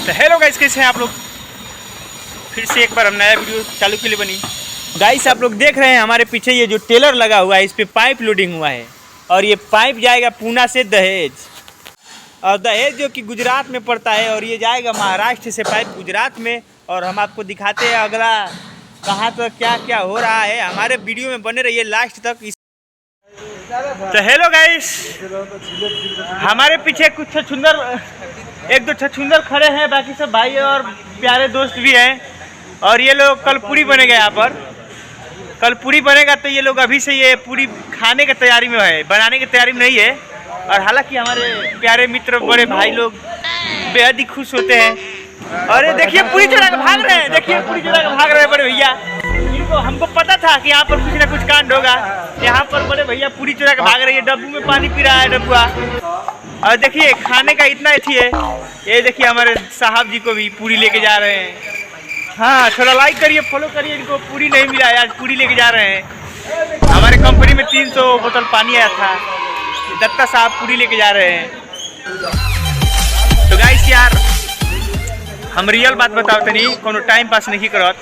तो hello guys, कैसे हैं आप लोग। फिर से एक बार हम नया वीडियो चालू के लिए बनी। गाइस आप लोग देख रहे हैं हमारे पीछे ये जो टेलर लगा हुआ है, इस पे पाइप लोडिंग हुआ है और ये पाइप जाएगा पूना से दहेज, और दहेज जो कि गुजरात में पड़ता है, और ये जाएगा महाराष्ट्र से पाइप गुजरात में। और हम आपको दिखाते हैं अगला कहाँ तक क्या क्या हो रहा है। हमारे वीडियो में बने रहिए लास्ट तक। तो हेलो गाइस, हमारे पीछे कुछ छछुंदर, एक दो छछुंदर खड़े हैं, बाकी सब भाई और प्यारे दोस्त भी हैं। और ये लोग कल पूरी बनेगा, यहाँ पर कल पूरी बनेगा, तो ये लोग अभी से ये पूरी खाने की तैयारी में है, बनाने की तैयारी में नहीं है। और हालांकि हमारे प्यारे मित्र बड़े भाई लोग बेहद ही खुश होते हैं। और ये देखिए पूरी चढ़ा के भाग रहे हैं, देखिए पूरी चढ़ा के भाग रहे हैं बड़े भैया। इनको हमको पता था कि यहाँ पर कुछ ना कुछ कांड होगा। यहाँ पर बड़े भैया पूरी चढ़ा के भाग रही है, डब्बू में पानी पी रहा है डब्बुआ। और देखिए खाने का इतना अथी है। ये देखिए हमारे साहब जी को भी पूरी लेके जा रहे हैं। हाँ, थोड़ा लाइक करिए, फॉलो करिए। इनको पूरी नहीं मिला है, आज पूरी लेके जा रहे हैं। हमारे कंपनी में 300 बोतल पानी आया था, दत्ता साहब पूरी लेके जा रहे हैं। तो गाइस यार, हम रियल बात बताओ तनी, कोनो टाइम पास नहीं करत।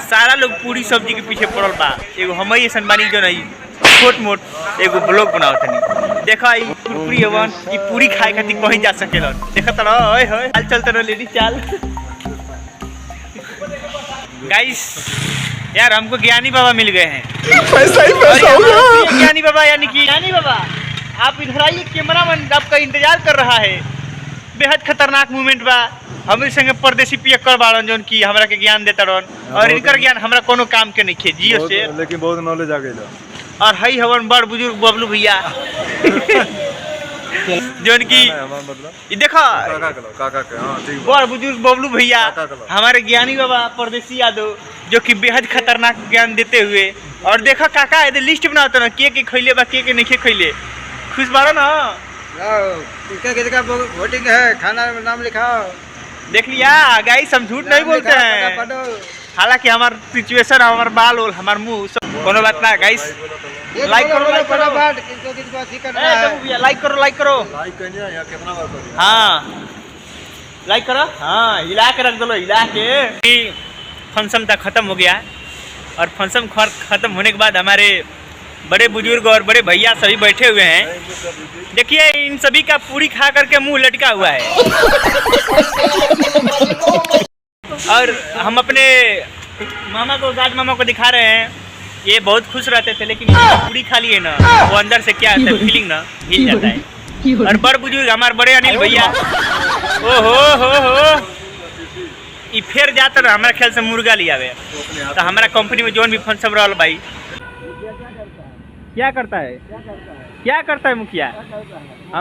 सारा लोग पूरी सब्जी के पीछे पड़ल बा। एगो हम ही ऐसन बानी जो नहीं छोट मोट एगो ब्लॉग बनाओ तनी। देखा ई कुरकुरी हवन, ई पूरी खाए खातिर कहीं जा सकेलन। देखत रहो, ओए होए चल चल तो लेडी चाल। गाइस यार, हमको ज्ञानी बाबा मिल गए हैं। पैसा ही पैसा होगा। ज्ञानी बाबा यानी कि ज्ञानी बाबा, आप इधर आइए, कैमरामैन आपका इंतजार कर रहा है। बेहद खतरनाक मूवमेंट बा। हमारे संगे परदेसी पियक्कर बाड़न जोन की हमरा के ज्ञान देता रहन, और इनकर ज्ञान हमरा कोनो काम के नहीं खे। जियो से लेकिन बहुत नॉलेज आ गई। और हई हवन बड़ बुजुर्ग बबलू भैया जोन की देखो बड़ बुजुर्ग बबलू भैया, हमारे ज्ञानी बाबा परदेसी यादव, जो कि बेहद खतरनाक ज्ञान देते हुए। और देखो काका ये लिस्ट बनाओ ना, के खैले बा, के नहीं खैले। खुश बारो ना, वोटिंग है, खाना में नाम लिखाओ। देख लिया गाइस, हम झूठ नहीं बोलते हैं। हालांकि हमार सिचुएशन, हमार बाल और हमार मुंह सब कोनो बात ना। गाइस लाइक करो, लाइक करो, लाइक करो, लाइक करो। हाँ लाइक करो, हाँ हिला के रख दो, हिला के। फंक्शन तक खत्म हो गया, और फंक्शन खत्म होने के बाद हमारे बड़े बुजुर्ग और बड़े भैया सभी बैठे हुए हैं। देखिए इन सभी का पूरी खा करके मुंह लटका हुआ है। और हम अपने मामा को, गाज मामा को दिखा रहे हैं। ये बहुत खुश रहते थे, लेकिन पूरी खा लिए ना, वो अंदर से क्या आता है फीलिंग ना हिल जाता है। और बड़ बुजुर्ग हमारे बड़े अनिल भैया, ओ हो ई फिर जाता रहा हमारे ख्याल से मुर्गा लिया गया। तो हमारा कंपनी में जोन भी फंक्शन रहा भाई, क्या करता है मुखिया?